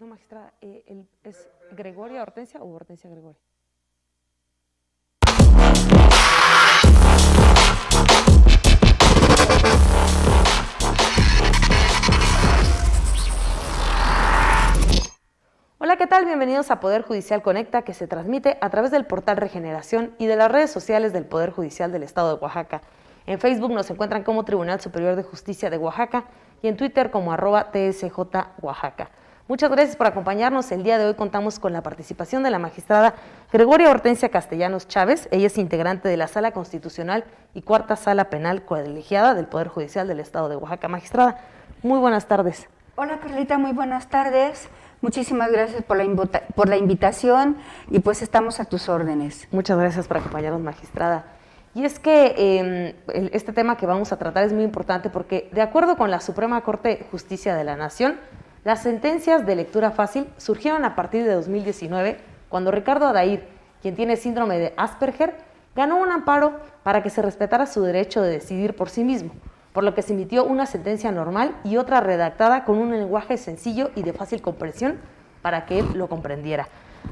Perdón, magistrada, ¿es Gregoria Hortensia o Hortensia Gregoria? Hola, ¿qué tal? Bienvenidos a Poder Judicial Conecta, que se transmite a través del portal Regeneración y de las redes sociales del Poder Judicial del Estado de Oaxaca. En Facebook nos encuentran como Tribunal Superior de Justicia de Oaxaca y en Twitter como @TSJ Oaxaca. Muchas gracias por acompañarnos. El día de hoy contamos con la participación de la magistrada Gregoria Hortensia Castellanos Chávez. Ella es integrante de la Sala Constitucional y Cuarta Sala Penal Colegiada del Poder Judicial del Estado de Oaxaca. Magistrada, muy buenas tardes. Hola Carlita, muy buenas tardes. Muchísimas gracias por la invitación y pues estamos a tus órdenes. Muchas gracias por acompañarnos, magistrada. Y es que este tema que vamos a tratar es muy importante porque, de acuerdo con la Suprema Corte de Justicia de la Nación, las sentencias de lectura fácil surgieron a partir de 2019, cuando Ricardo Adair, quien tiene síndrome de Asperger, ganó un amparo para que se respetara su derecho de decidir por sí mismo, por lo que se emitió una sentencia normal y otra redactada con un lenguaje sencillo y de fácil comprensión para que él lo comprendiera.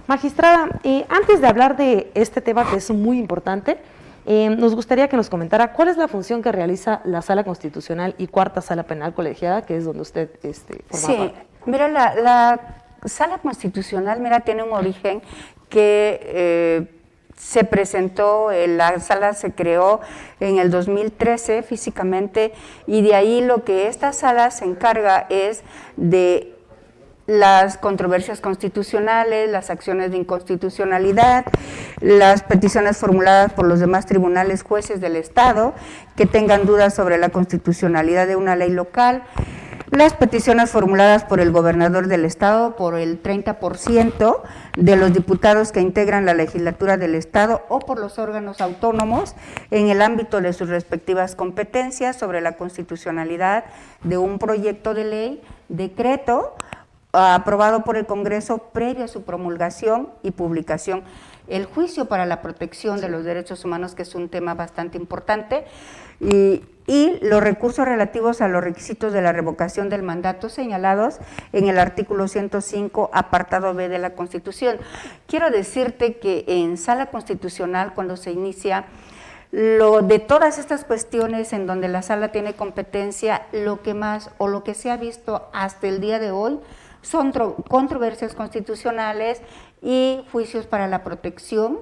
Magistrada, antes de hablar de este tema que es muy importante, nos gustaría que nos comentara cuál es la función que realiza la Sala Constitucional y Cuarta Sala Penal Colegiada, que es donde usted forma parte. Mira, la Sala Constitucional, tiene un origen que se presentó, la sala se creó en el 2013 físicamente, y de ahí lo que esta sala se encarga es de las controversias constitucionales, las acciones de inconstitucionalidad, las peticiones formuladas por los demás tribunales, jueces del Estado que tengan dudas sobre la constitucionalidad de una ley local, las peticiones formuladas por el gobernador del Estado, por el 30% de los diputados que integran la legislatura del Estado o por los órganos autónomos en el ámbito de sus respectivas competencias sobre la constitucionalidad de un proyecto de ley, decreto, aprobado por el Congreso previo a su promulgación y publicación. El juicio para la protección de los derechos humanos, que es un tema bastante importante, y los recursos relativos a los requisitos de la revocación del mandato señalados en el artículo 105, apartado B de la Constitución. Quiero decirte que en Sala Constitucional, cuando se inicia, lo de todas estas cuestiones en donde la sala tiene competencia, lo que más o lo que se ha visto hasta el día de hoy son controversias constitucionales y juicios para la protección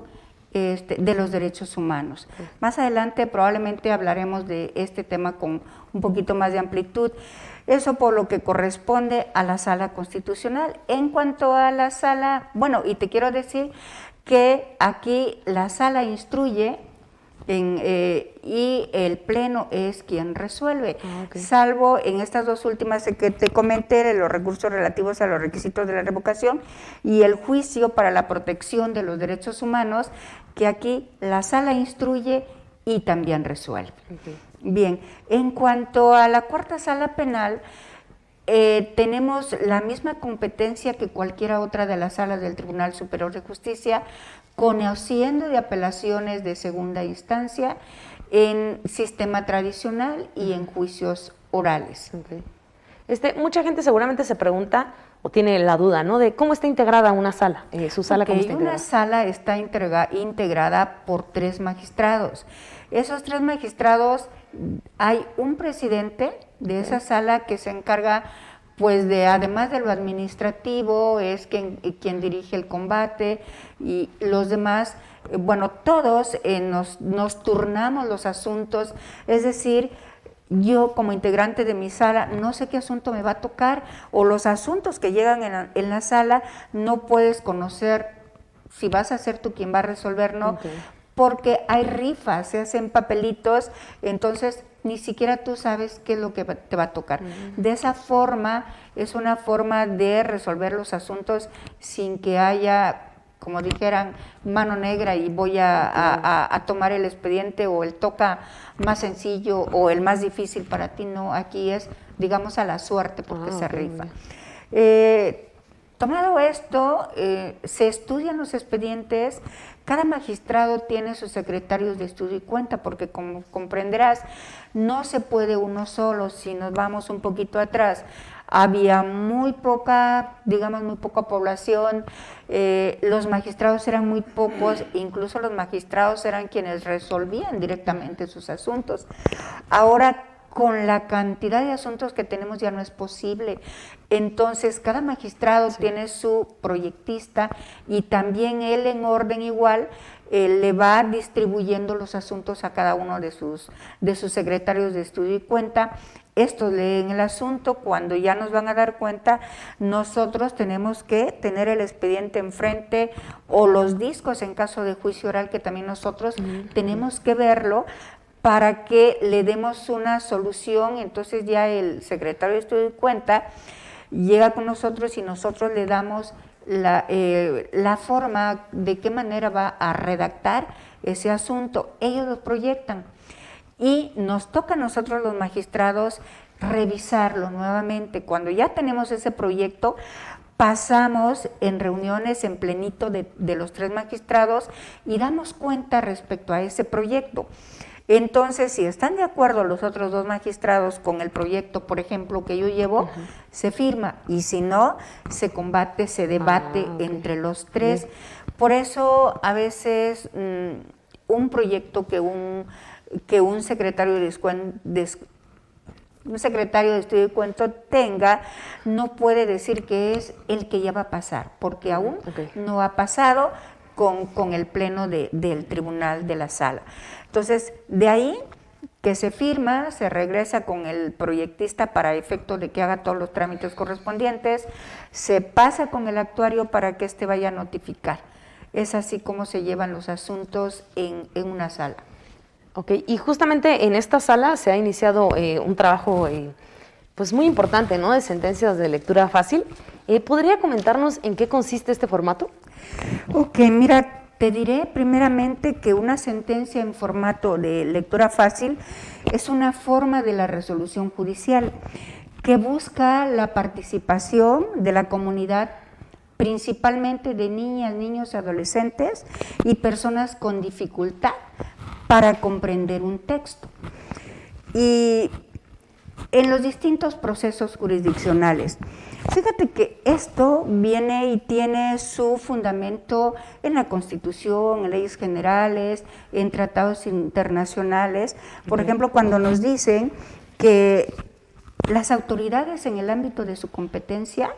de los derechos humanos. Más adelante probablemente hablaremos de este tema con un poquito más de amplitud. Eso por lo que corresponde a la Sala Constitucional. En cuanto a la sala, y te quiero decir que aquí la sala instruye y el Pleno es quien resuelve, salvo en estas dos últimas que te comenté, de los recursos relativos a los requisitos de la revocación y el juicio para la protección de los derechos humanos, que aquí la sala instruye y también resuelve. Bien, en cuanto a la Cuarta Sala Penal, tenemos la misma competencia que cualquiera otra de las salas del Tribunal Superior de Justicia, conociendo de apelaciones de segunda instancia en sistema tradicional y en juicios orales. Mucha gente seguramente se pregunta o tiene la duda, ¿no?, de cómo está integrada una sala, su sala cómo está integrada. Una sala está integrada por 3 magistrados. Esos 3 magistrados, hay un presidente de esa sala que se encarga, pues, además de lo administrativo, es quien dirige el combate, y los demás, todos nos turnamos los asuntos, es decir, yo como integrante de mi sala no sé qué asunto me va a tocar, o los asuntos que llegan en la sala no puedes conocer si vas a ser tú quien va a resolver, ¿no? Porque hay rifas, se hacen papelitos, entonces ni siquiera tú sabes qué es lo que te va a tocar. De esa forma, es una forma de resolver los asuntos sin que haya, como dijeran, mano negra y voy a tomar el expediente o el toca más sencillo o el más difícil para ti. No, aquí es, digamos, a la suerte porque se rifa. Tomado esto, se estudian los expedientes. Cada magistrado tiene sus secretarios de estudio y cuenta, porque como comprenderás, no se puede uno solo. Si nos vamos un poquito atrás había muy poca, digamos, muy poca población, los magistrados eran muy pocos, incluso los magistrados eran quienes resolvían directamente sus asuntos. Ahora, con la cantidad de asuntos que tenemos ya no es posible. Entonces, cada magistrado tiene su proyectista y también él en orden igual le va distribuyendo los asuntos a cada uno de sus secretarios de estudio y cuenta. Estos leen el asunto, cuando ya nos van a dar cuenta, nosotros tenemos que tener el expediente enfrente o los discos en caso de juicio oral, que también nosotros tenemos que verlo, para que le demos una solución. Entonces ya el secretario de estudio y cuenta llega con nosotros y nosotros le damos la forma de qué manera va a redactar ese asunto. Ellos lo proyectan y nos toca a nosotros los magistrados revisarlo nuevamente. Cuando ya tenemos ese proyecto, pasamos en reuniones en plenito de los 3 magistrados y damos cuenta respecto a ese proyecto. Entonces, si están de acuerdo los otros 2 magistrados con el proyecto, por ejemplo, que yo llevo, se firma, y si no, se combate, se debate entre los 3. Por eso, a veces, un proyecto que un secretario de estudio y cuento tenga, no puede decir que es el que ya va a pasar, porque aún no ha pasado con el pleno del tribunal de la sala. Entonces, de ahí que se firma, se regresa con el proyectista para efecto de que haga todos los trámites correspondientes, se pasa con el actuario para que éste vaya a notificar. Es así como se llevan los asuntos en una sala. Ok, y justamente en esta sala se ha iniciado un trabajo pues muy importante, ¿no?, de sentencias de lectura fácil. ¿Podría comentarnos en qué consiste este formato? Ok, mira, te diré primeramente que una sentencia en formato de lectura fácil es una forma de la resolución judicial que busca la participación de la comunidad, principalmente de niñas, niños, adolescentes y personas con dificultad para comprender un texto. Y en los distintos procesos jurisdiccionales. Fíjate que esto viene y tiene su fundamento en la Constitución, en leyes generales, en tratados internacionales. Por ejemplo, cuando nos dicen que las autoridades en el ámbito de su competencia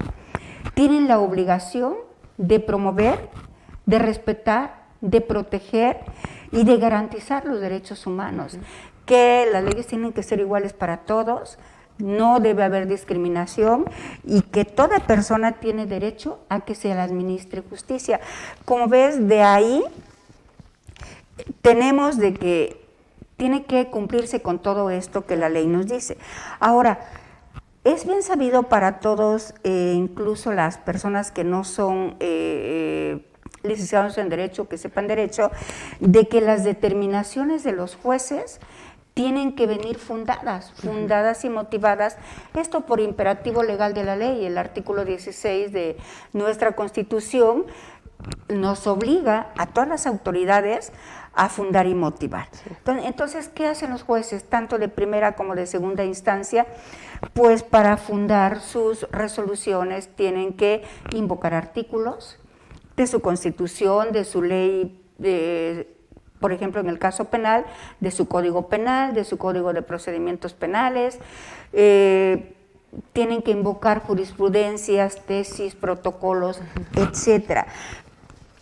tienen la obligación de promover, de respetar, de proteger y de garantizar los derechos humanos, que las leyes tienen que ser iguales para todos, no debe haber discriminación y que toda persona tiene derecho a que se le administre justicia. Como ves, de ahí tenemos de que tiene que cumplirse con todo esto que la ley nos dice. Ahora, es bien sabido para todos, incluso las personas que no son licenciados en Derecho, que sepan Derecho, de que las determinaciones de los jueces tienen que venir fundadas y motivadas, esto por imperativo legal de la ley. El artículo 16 de nuestra Constitución nos obliga a todas las autoridades a fundar y motivar. Entonces, ¿qué hacen los jueces, tanto de primera como de segunda instancia? Pues para fundar sus resoluciones tienen que invocar artículos de su Constitución, de su ley, por ejemplo, en el caso penal, de su Código Penal, de su Código de Procedimientos Penales, tienen que invocar jurisprudencias, tesis, protocolos, etcétera.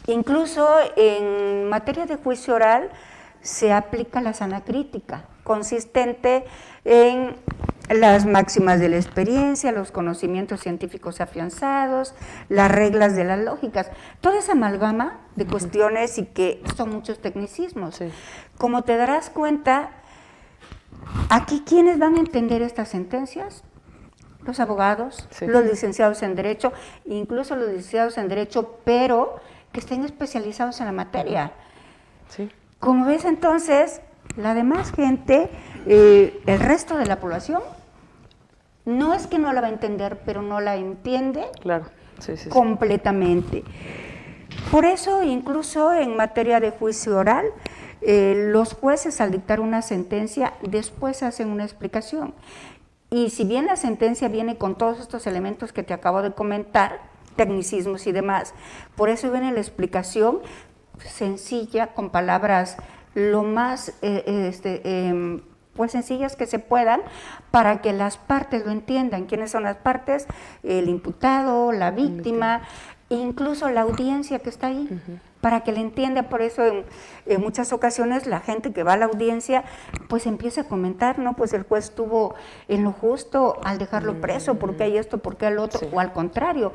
Incluso en materia de juicio oral se aplica la sana crítica, consistente en las máximas de la experiencia, los conocimientos científicos afianzados, las reglas de las lógicas, toda esa amalgama de cuestiones y que son muchos tecnicismos. Sí. Como te darás cuenta, aquí ¿quiénes van a entender estas sentencias? Los abogados, los licenciados en Derecho, incluso los licenciados en Derecho, pero que estén especializados en la materia. Sí. Como ves, entonces, la demás gente, el resto de la población, no es que no la va a entender, pero no la entiende completamente. Por eso, incluso en materia de juicio oral, los jueces al dictar una sentencia, después hacen una explicación. Y si bien la sentencia viene con todos estos elementos que te acabo de comentar, tecnicismos y demás, por eso viene la explicación sencilla, con palabras lo más pues sencillas que se puedan, para que las partes lo entiendan. ¿Quiénes son las partes? El imputado, la víctima, incluso la audiencia que está ahí, para que le entienda. Por eso en muchas ocasiones la gente que va a la audiencia pues empieza a comentar, ¿no? Pues el juez estuvo en lo justo al dejarlo preso, porque hay esto, porque hay lo otro, o al contrario,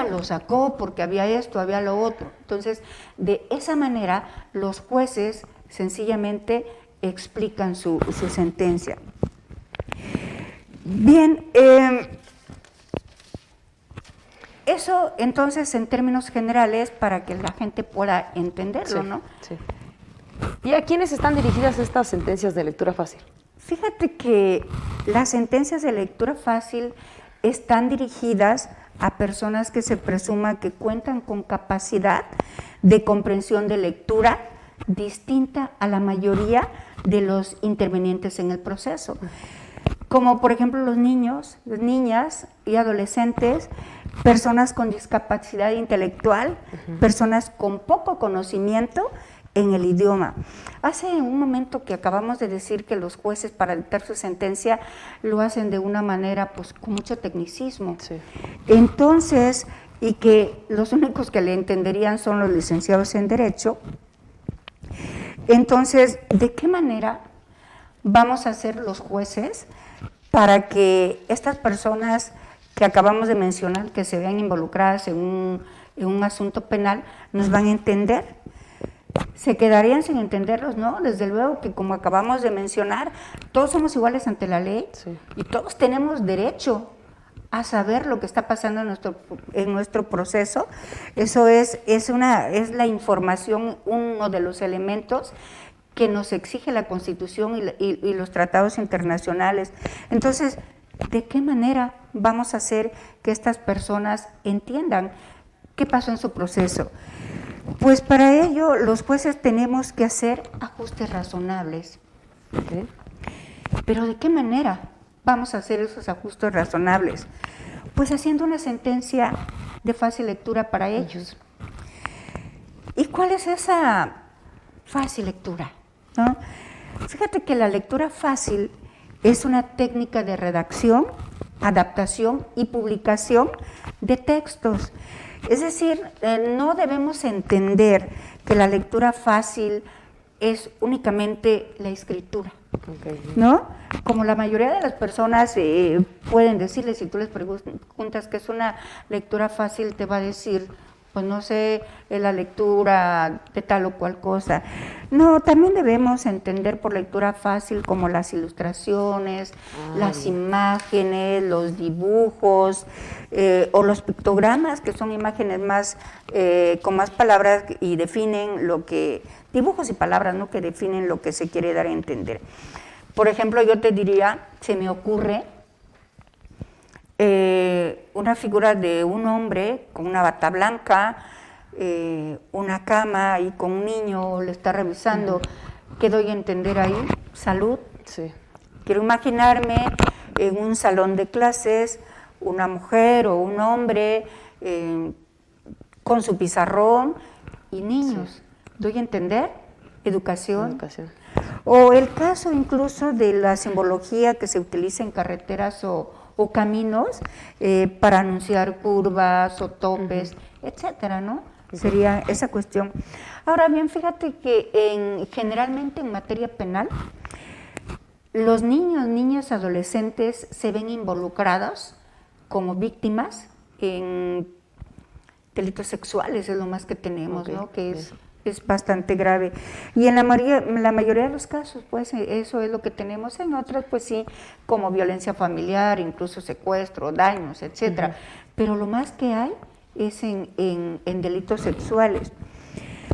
lo sacó porque había esto, había lo otro. Entonces, de esa manera, los jueces sencillamente explican su sentencia. Bien, eso entonces en términos generales para que la gente pueda entenderlo, ¿no? Sí. ¿Y a quiénes están dirigidas estas sentencias de lectura fácil? Fíjate que las sentencias de lectura fácil están dirigidas a personas que se presuma que cuentan con capacidad de comprensión de lectura distinta a la mayoría de los intervenientes en el proceso, como por ejemplo los niños, las niñas y adolescentes, personas con discapacidad intelectual, personas con poco conocimiento en el idioma. Hace un momento que acabamos de decir que los jueces para dictar su sentencia lo hacen de una manera pues con mucho tecnicismo. Sí. Entonces, y que los únicos que le entenderían son los licenciados en Derecho. Entonces, ¿de qué manera vamos a hacer los jueces para que estas personas que acabamos de mencionar, que se vean involucradas en un asunto penal, nos van a entender? ¿Se quedarían sin entenderlos? No, desde luego que, como acabamos de mencionar, todos somos iguales ante la ley, sí, y todos tenemos derecho a saber lo que está pasando en nuestro proceso. Eso es la información, uno de los elementos que nos exige la Constitución y los tratados internacionales. Entonces, ¿de qué manera vamos a hacer que estas personas entiendan qué pasó en su proceso? Pues para ello los jueces tenemos que hacer ajustes razonables. ¿Okay? ¿Pero de qué manera vamos a hacer esos ajustes razonables? Pues haciendo una sentencia de fácil lectura para ellos. ¿Y cuál es esa fácil lectura? ¿No? Fíjate que la lectura fácil es una técnica de redacción, adaptación y publicación de textos. Es decir, no debemos entender que la lectura fácil es únicamente la escritura, ¿no? Como la mayoría de las personas pueden decirles, si tú les preguntas qué es una lectura fácil, te va a decir, pues no sé, la lectura de tal o cual cosa. No, también debemos entender por lectura fácil como las ilustraciones, las imágenes, los dibujos o los pictogramas, que son imágenes más con más palabras y definen lo que, dibujos y palabras, ¿no?, que definen lo que se quiere dar a entender. Por ejemplo, yo te diría, se me ocurre una figura de un hombre con una bata blanca, una cama y con un niño, le está revisando. ¿Qué doy a entender ahí? Salud. Sí. Quiero imaginarme en un salón de clases una mujer o un hombre con su pizarrón y niños. Sí. ¿Doy a entender? Educación. O el caso incluso de la simbología que se utiliza en carreteras o caminos para anunciar curvas o topes, etcétera, ¿no? Sería esa cuestión. Ahora bien, fíjate que generalmente en materia penal, los niños, niñas, adolescentes se ven involucrados como víctimas en delitos sexuales, es lo más que tenemos, ¿no? Que es bastante grave. Y en la mayoría de los casos, pues eso es lo que tenemos. En otros, pues sí, como violencia familiar, incluso secuestro, daños, etcétera. Pero lo más que hay es en delitos sexuales.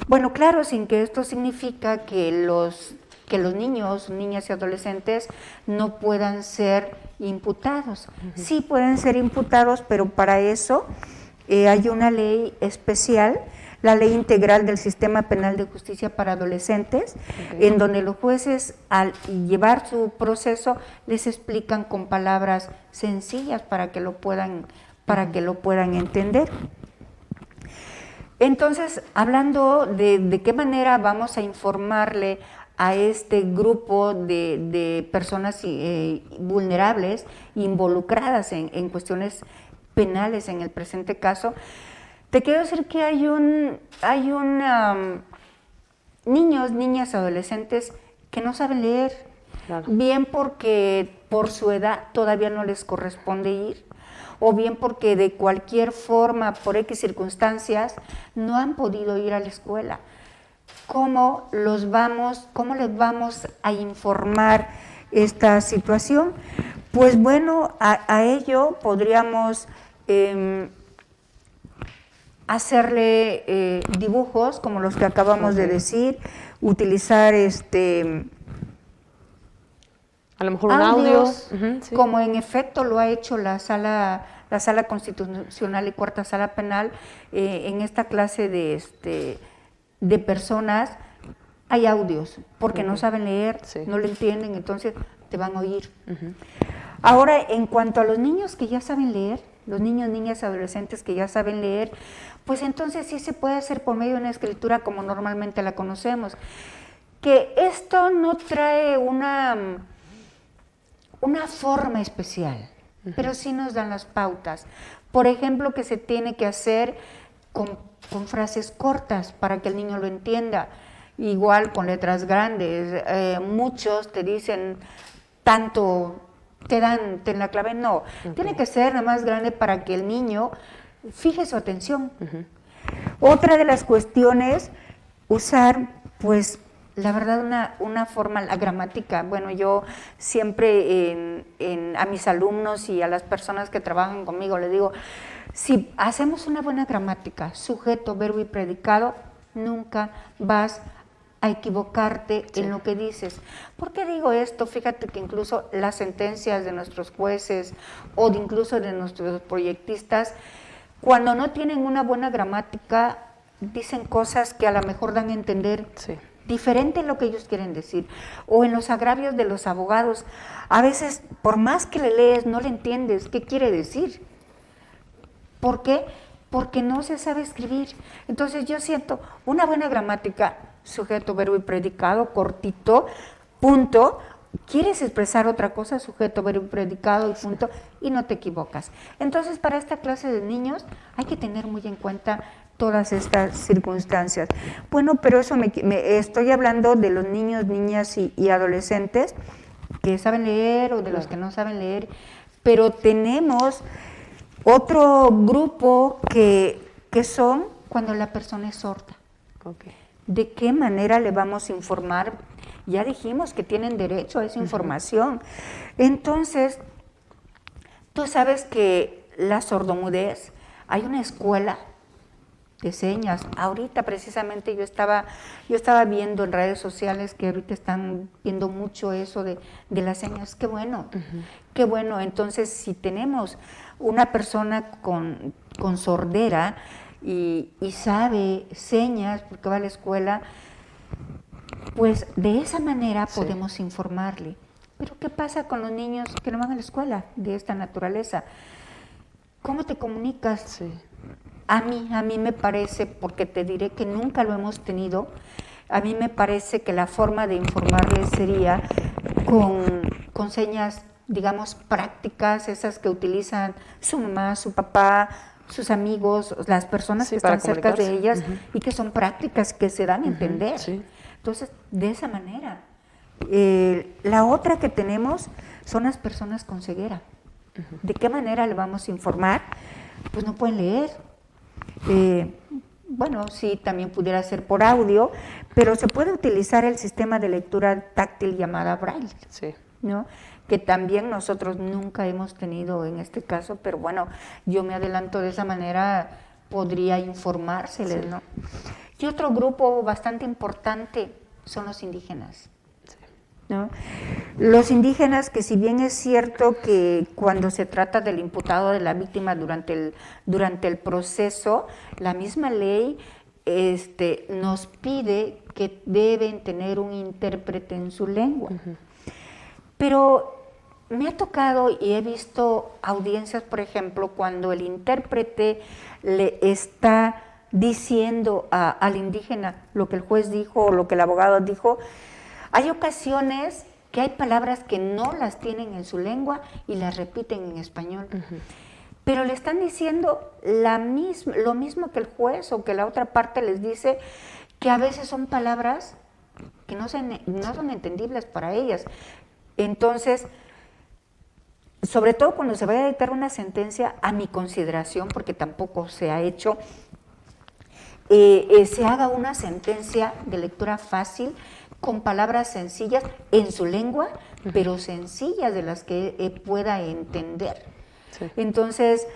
Bueno, claro, sin que esto significa que los niños, niñas y adolescentes no puedan ser imputados. Sí pueden ser imputados, pero para eso hay una ley especial, la Ley Integral del Sistema Penal de Justicia para Adolescentes, en donde los jueces, al llevar su proceso, les explican con palabras sencillas para que lo puedan entender. Entonces, hablando de qué manera vamos a informarle a este grupo de personas vulnerables, involucradas en cuestiones penales en el presente caso, te quiero decir que hay niños, niñas, adolescentes que no saben leer, claro. Bien porque por su edad todavía no les corresponde ir, o bien porque de cualquier forma, por X circunstancias, no han podido ir a la escuela. ¿Cómo les vamos a informar esta situación? Pues bueno, a ello podríamos hacerle dibujos como los que acabamos de decir, utilizar a lo mejor un audio, sí. Como en efecto lo ha hecho la sala constitucional y cuarta sala penal en esta clase de personas. Hay audios porque no saben leer, sí. No lo entienden, entonces te van a oír. Ahora, en cuanto a los niños que ya saben leer, los niños, niñas, adolescentes que ya saben leer, pues entonces sí se puede hacer por medio de una escritura como normalmente la conocemos. Que esto no trae una forma especial, pero sí nos dan las pautas. Por ejemplo, que se tiene que hacer con frases cortas para que el niño lo entienda. Igual con letras grandes. Muchos te dicen tanto, te dan la clave, no. Tiene que ser la más grande para que el niño fije su atención. Otra de las cuestiones, usar, pues, la verdad, una forma, la gramática. Bueno, yo siempre a mis alumnos y a las personas que trabajan conmigo les digo, si hacemos una buena gramática, sujeto, verbo y predicado, nunca vas a equivocarte en lo que dices. ¿Por qué digo esto? Fíjate que incluso las sentencias de nuestros jueces o incluso de nuestros proyectistas, cuando no tienen una buena gramática, dicen cosas que a lo mejor dan a entender diferente en lo que ellos quieren decir. O en los agravios de los abogados, a veces por más que le lees no le entiendes qué quiere decir. ¿Por qué? Porque no se sabe escribir. Entonces yo siento una buena gramática, sujeto, verbo y predicado, cortito, punto. ¿Quieres expresar otra cosa? Sujeto, verbo y predicado y punto, y no te equivocas. Entonces, para esta clase de niños hay que tener muy en cuenta todas estas circunstancias. Bueno, pero eso estoy hablando de los niños, niñas y adolescentes que saben leer o de los que no saben leer, pero tenemos otro grupo que son cuando la persona es sorda. ¿De qué manera le vamos a informar? Ya dijimos que tienen derecho a esa información. Entonces, tú sabes que la sordomudez, hay una escuela de señas. Ahorita precisamente yo estaba viendo en redes sociales que ahorita están viendo mucho eso de las señas. Qué bueno, qué bueno. Entonces, si tenemos una persona con sordera y sabe señas porque va a la escuela, pues de esa manera podemos informarle. Pero ¿qué pasa con los niños que no van a la escuela de esta naturaleza? ¿Cómo te comunicas? A mí me parece, porque te diré que nunca lo hemos tenido, a mí me parece que la forma de informarles sería con señas, digamos, prácticas, esas que utilizan su mamá, su papá, sus amigos, las personas que están cerca de ellas y que son prácticas que se dan a entender. Entonces, de esa manera. La otra que tenemos son las personas con ceguera. ¿De qué manera le vamos a informar? Pues no pueden leer. Bueno, sí, también pudiera ser por audio, pero se puede utilizar el sistema de lectura táctil llamada Braille, ¿no? Que también nosotros nunca hemos tenido en este caso, pero bueno, yo me adelanto de esa manera, podría informárseles, ¿no? Y otro grupo bastante importante son los indígenas, ¿no? Los indígenas, que si bien es cierto que cuando se trata del imputado, de la víctima durante el proceso, la misma ley nos pide que deben tener un intérprete en su lengua. Pero me ha tocado y he visto audiencias, por ejemplo, cuando el intérprete le está diciendo al indígena lo que el juez dijo o lo que el abogado dijo. Hay ocasiones que hay palabras que no las tienen en su lengua y las repiten en español. Pero le están diciendo lo mismo que el juez o que la otra parte les dice, que a veces son palabras que no son entendibles para ellas. Entonces, sobre todo cuando se vaya a dictar una sentencia, a mi consideración, porque tampoco se ha hecho, se haga una sentencia de lectura fácil, con palabras sencillas en su lengua, pero sencillas de las que pueda entender. Sí. Entonces,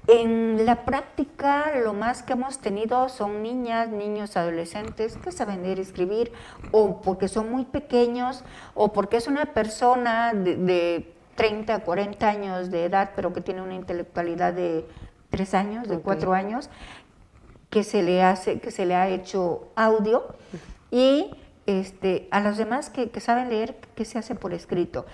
en la práctica, lo más que hemos tenido son niñas, niños, adolescentes que saben leer y escribir, o porque son muy pequeños, o porque es una persona de 30 a 40 años de edad, pero que tiene una intelectualidad de 3 años, de 4 años, que se le ha hecho audio, y a los demás que saben leer, que se hace por escrito.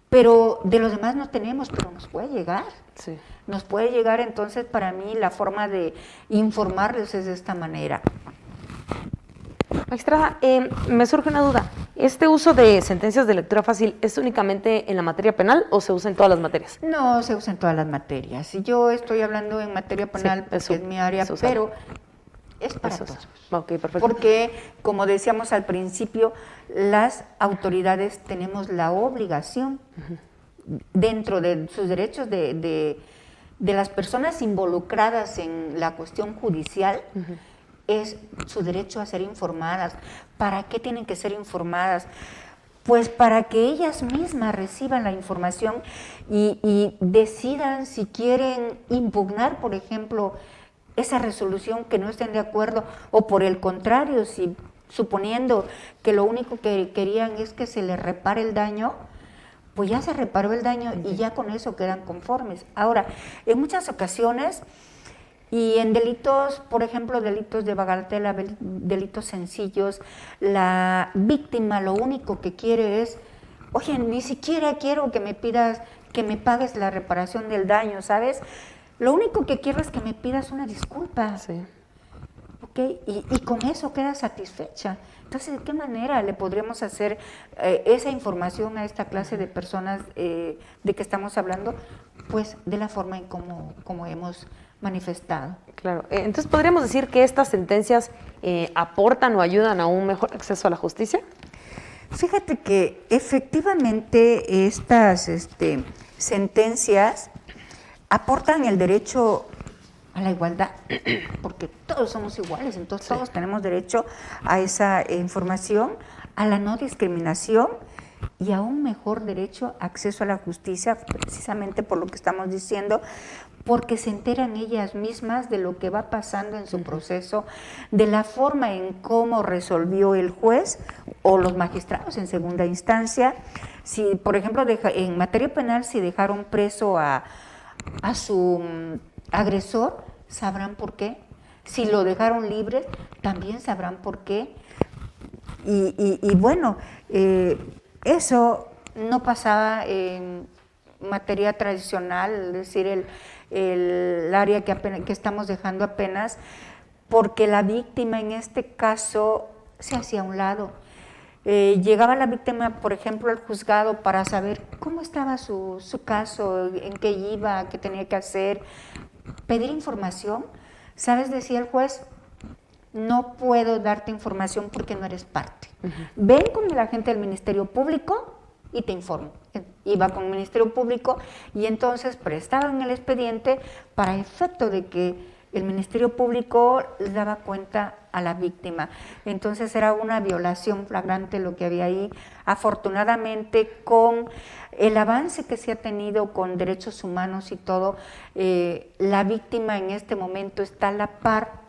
Pero de los demás no tenemos, pero nos puede llegar. Sí. Nos puede llegar, entonces para mí la forma de informarles es de esta manera. Magistrada, me surge una duda. ¿Este uso de sentencias de lectura fácil es únicamente en la materia penal o se usa en todas las materias? No, se usa en todas las materias. Yo estoy hablando en materia penal porque es mi área, pero es para todos. Okay, perfecto. Porque, como decíamos al principio, las autoridades tenemos la obligación, dentro de sus derechos de las personas involucradas en la cuestión judicial, es su derecho a ser informadas. ¿Para qué tienen que ser informadas? Pues para que ellas mismas reciban la información y decidan si quieren impugnar, por ejemplo, esa resolución que no estén de acuerdo, o por el contrario, si suponiendo que lo único que querían es que se les repare el daño, pues ya se reparó el daño y ya con eso quedan conformes. Ahora, en muchas ocasiones, y en delitos, por ejemplo, delitos de bagatela, delitos sencillos, la víctima lo único que quiere es, oye, ni siquiera quiero que me pidas, que me pagues la reparación del daño, ¿sabes? Lo único que quiero es que me pidas una disculpa. Sí. ¿Okay? Y con eso queda satisfecha. Entonces, ¿de qué manera le podríamos hacer esa información a esta clase de personas de que estamos hablando? Pues de la forma en como hemos manifestado. Claro. Entonces, ¿podríamos decir que estas sentencias aportan o ayudan a un mejor acceso a la justicia? Fíjate que efectivamente estas sentencias aportan el derecho a la igualdad, porque todos somos iguales, entonces todos tenemos derecho a esa información, a la no discriminación y a un mejor derecho acceso a la justicia, precisamente por lo que estamos diciendo, porque se enteran ellas mismas de lo que va pasando en su proceso, de la forma en cómo resolvió el juez o los magistrados en segunda instancia. Si, por ejemplo, en materia penal, si dejaron preso a su agresor, sabrán por qué. Si lo dejaron libre, también sabrán por qué. Y bueno, eso no pasaba en materia tradicional, es decir, el área que estamos dejando apenas, porque la víctima en este caso se hacía a un lado. Llegaba la víctima, por ejemplo, al juzgado para saber cómo estaba su caso, en qué iba, qué tenía que hacer, pedir información. ¿Sabes? Decía el juez, no puedo darte información porque no eres parte. Ven con el agente del Ministerio Público y te informo. Iba con el Ministerio Público y entonces prestaban el expediente para efecto de que el Ministerio Público le daba cuenta a la víctima. Entonces era una violación flagrante lo que había ahí. Afortunadamente, con el avance que se ha tenido con derechos humanos y todo, la víctima en este momento está a la par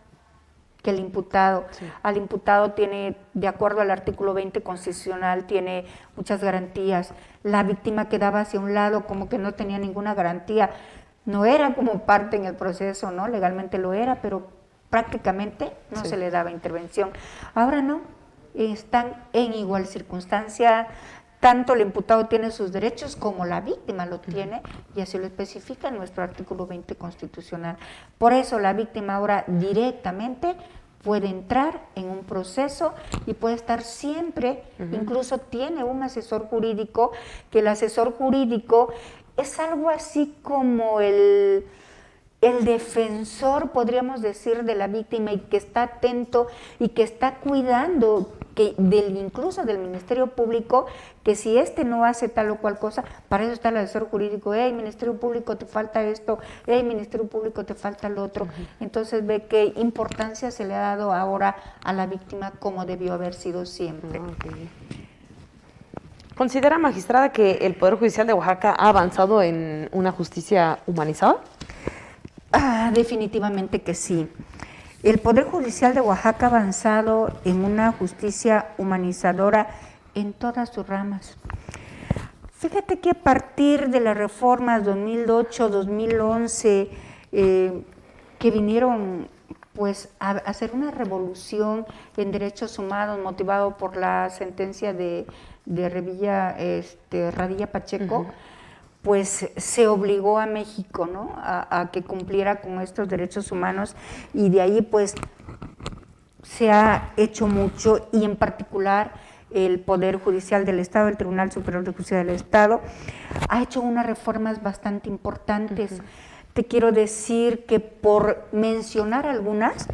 que el imputado. Sí. Al imputado tiene, de acuerdo al artículo 20 constitucional, tiene muchas garantías. La víctima quedaba hacia un lado como que no tenía ninguna garantía. No era como parte en el proceso, ¿no? Legalmente lo era, pero prácticamente no se le daba intervención. Ahora no, están en igual circunstancia, tanto el imputado tiene sus derechos como la víctima lo tiene, y así lo especifica en nuestro artículo 20 constitucional. Por eso la víctima ahora directamente puede entrar en un proceso y puede estar siempre, incluso tiene un asesor jurídico, que el asesor jurídico es algo así como el defensor, podríamos decir, de la víctima, y que está atento y que está cuidando incluso del Ministerio Público, que si no hace tal o cual cosa, para eso está el asesor jurídico. Hey, Ministerio Público, te falta esto, hey, Ministerio Público, te falta lo otro. Entonces ve qué importancia se le ha dado ahora a la víctima, como debió haber sido siempre. ¿Considera, magistrada, que el Poder Judicial de Oaxaca ha avanzado en una justicia humanizada? Definitivamente que sí. El Poder Judicial de Oaxaca ha avanzado en una justicia humanizadora en todas sus ramas. Fíjate que a partir de las reformas 2008, 2011, que vinieron pues a hacer una revolución en derechos humanos motivado por la sentencia de Radilla Pacheco, pues se obligó a México, ¿no?, a que cumpliera con estos derechos humanos, y de ahí pues se ha hecho mucho, y en particular el Poder Judicial del Estado, el Tribunal Superior de Justicia del Estado, ha hecho unas reformas bastante importantes. Te quiero decir que, por mencionar algunas,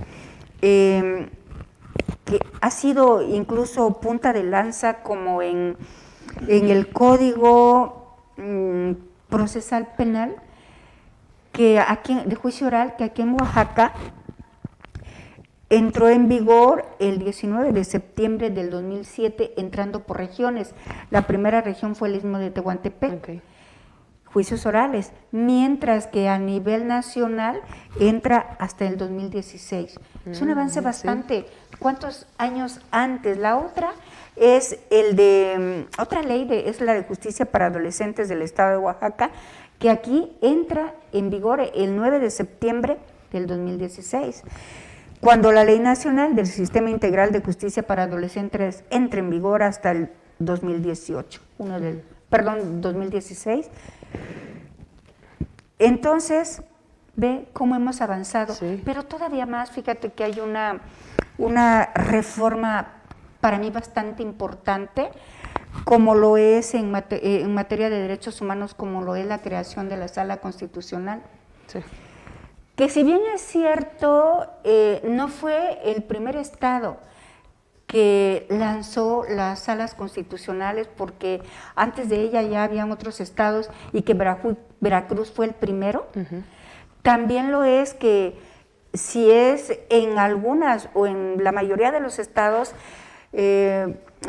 que ha sido incluso punta de lanza, como en el Código Procesal Penal, que aquí, de juicio oral, que aquí en Oaxaca entró en vigor el 19 de septiembre del 2007, entrando por regiones. La primera región fue el Istmo de Tehuantepec, juicios orales, mientras que a nivel nacional entra hasta el 2016. Es un avance bastante. ¿Cuántos años antes? La otra es otra ley, es la de justicia para adolescentes del Estado de Oaxaca, que aquí entra en vigor el 9 de septiembre del 2016. Cuando la Ley Nacional del Sistema Integral de Justicia para Adolescentes entra en vigor hasta el 2018, 2016. Entonces, ve cómo hemos avanzado, pero todavía más. Fíjate que hay una reforma para mí bastante importante, como lo es en materia de derechos humanos, como lo es la creación de la Sala Constitucional. Que si bien es cierto, no fue el primer estado que lanzó las salas constitucionales, porque antes de ella ya habían otros estados, y que Veracruz fue el primero. También lo es que si es en algunas o en la mayoría de los estados,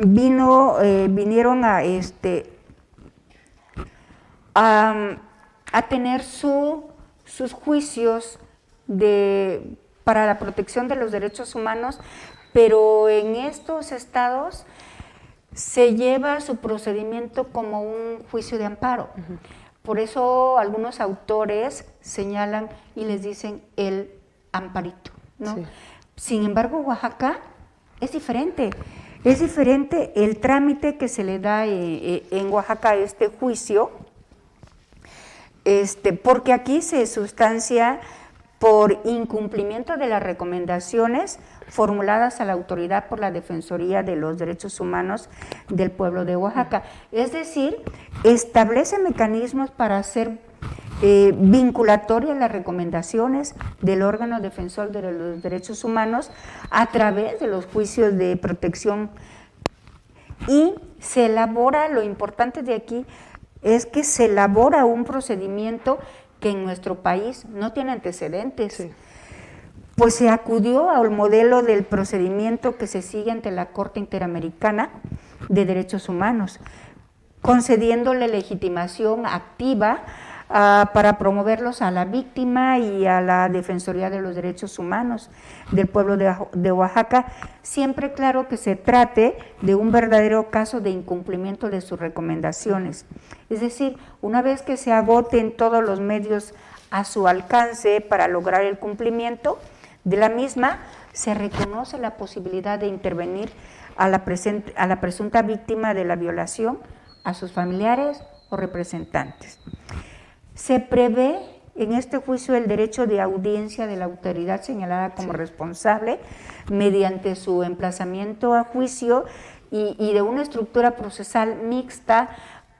vinieron a tener sus juicios para la protección de los derechos humanos, pero en estos estados se lleva su procedimiento como un juicio de amparo. Por eso algunos autores señalan y les dicen el amparito, ¿no? Sin embargo, Oaxaca es diferente. Es diferente el trámite que se le da en Oaxaca a este juicio, porque aquí se sustancia por incumplimiento de las recomendaciones formuladas a la autoridad por la Defensoría de los Derechos Humanos del pueblo de Oaxaca. Es decir, establece mecanismos para hacer vinculatorias las recomendaciones del órgano defensor de los derechos humanos a través de los juicios de protección, y se elabora, lo importante de aquí es que se elabora un procedimiento que en nuestro país no tiene antecedentes. Pues se acudió al modelo del procedimiento que se sigue ante la Corte Interamericana de Derechos Humanos, concediéndole legitimación activa para promoverlos a la víctima y a la Defensoría de los Derechos Humanos del pueblo de Oaxaca, siempre claro que se trate de un verdadero caso de incumplimiento de sus recomendaciones. Es decir, una vez que se agoten todos los medios a su alcance para lograr el cumplimiento, de la misma, se reconoce la posibilidad de intervenir a la presunta víctima de la violación, a sus familiares o representantes. Se prevé en este juicio el derecho de audiencia de la autoridad señalada como responsable mediante su emplazamiento a juicio y de una estructura procesal mixta,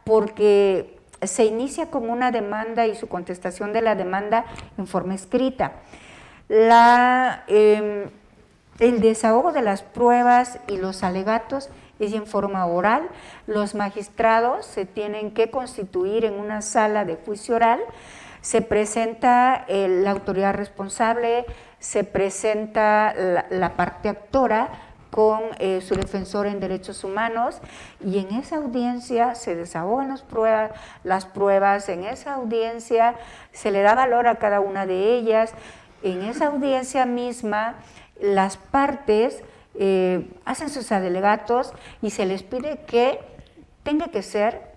porque se inicia con una demanda y su contestación de la demanda en forma escrita. El desahogo de las pruebas y los alegatos es en forma oral. Los magistrados se tienen que constituir en una sala de juicio oral. Se presenta la autoridad responsable, se presenta la parte actora con su defensor en derechos humanos, y en esa audiencia se desahogan las pruebas, en esa audiencia se le da valor a cada una de ellas, en esa audiencia misma las partes hacen sus alegatos y se les pide que tenga que ser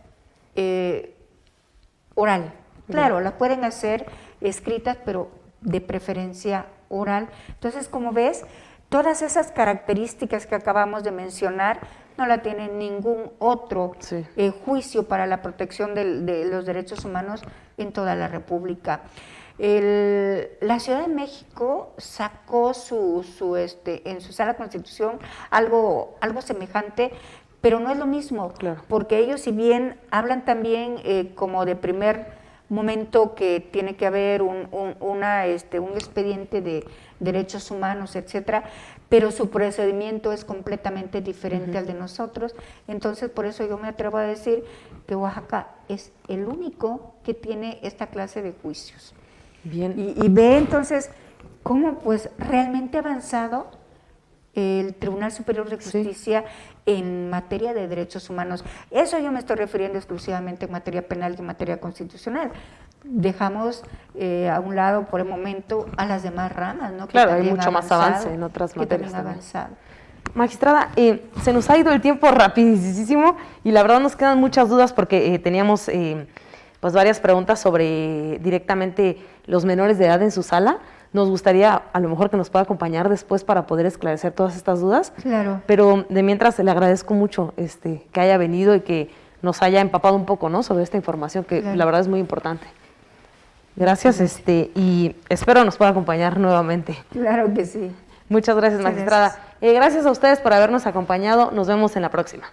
oral. Claro, la pueden hacer escritas, pero de preferencia oral. Entonces, como ves, todas esas características que acabamos de mencionar no la tiene ningún otro juicio para la protección de los derechos humanos en toda la República. La Ciudad de México sacó en su sala de Constitución algo semejante, pero no es lo mismo, porque ellos, si bien hablan también como de primer momento que tiene que haber un expediente de derechos humanos, etcétera, pero su procedimiento es completamente diferente al de nosotros. Entonces, por eso yo me atrevo a decir que Oaxaca es el único que tiene esta clase de juicios. Bien. Y ve entonces cómo pues realmente ha avanzado el Tribunal Superior de Justicia en materia de derechos humanos. Eso yo me estoy refiriendo exclusivamente en materia penal y en materia constitucional. Dejamos a un lado por el momento a las demás ramas, ¿no? Claro, hay mucho más avance en otras materias también. Magistrada, se nos ha ido el tiempo rapidísimo y la verdad nos quedan muchas dudas porque teníamos pues varias preguntas sobre directamente los menores de edad en su sala. Nos gustaría a lo mejor que nos pueda acompañar después para poder esclarecer todas estas dudas. Claro. Pero de mientras le agradezco mucho que haya venido y que nos haya empapado un poco, ¿no?, sobre esta información que la verdad es muy importante. Gracias, y espero nos pueda acompañar nuevamente. Claro que sí. Muchas gracias, magistrada. Gracias a ustedes por habernos acompañado. Nos vemos en la próxima.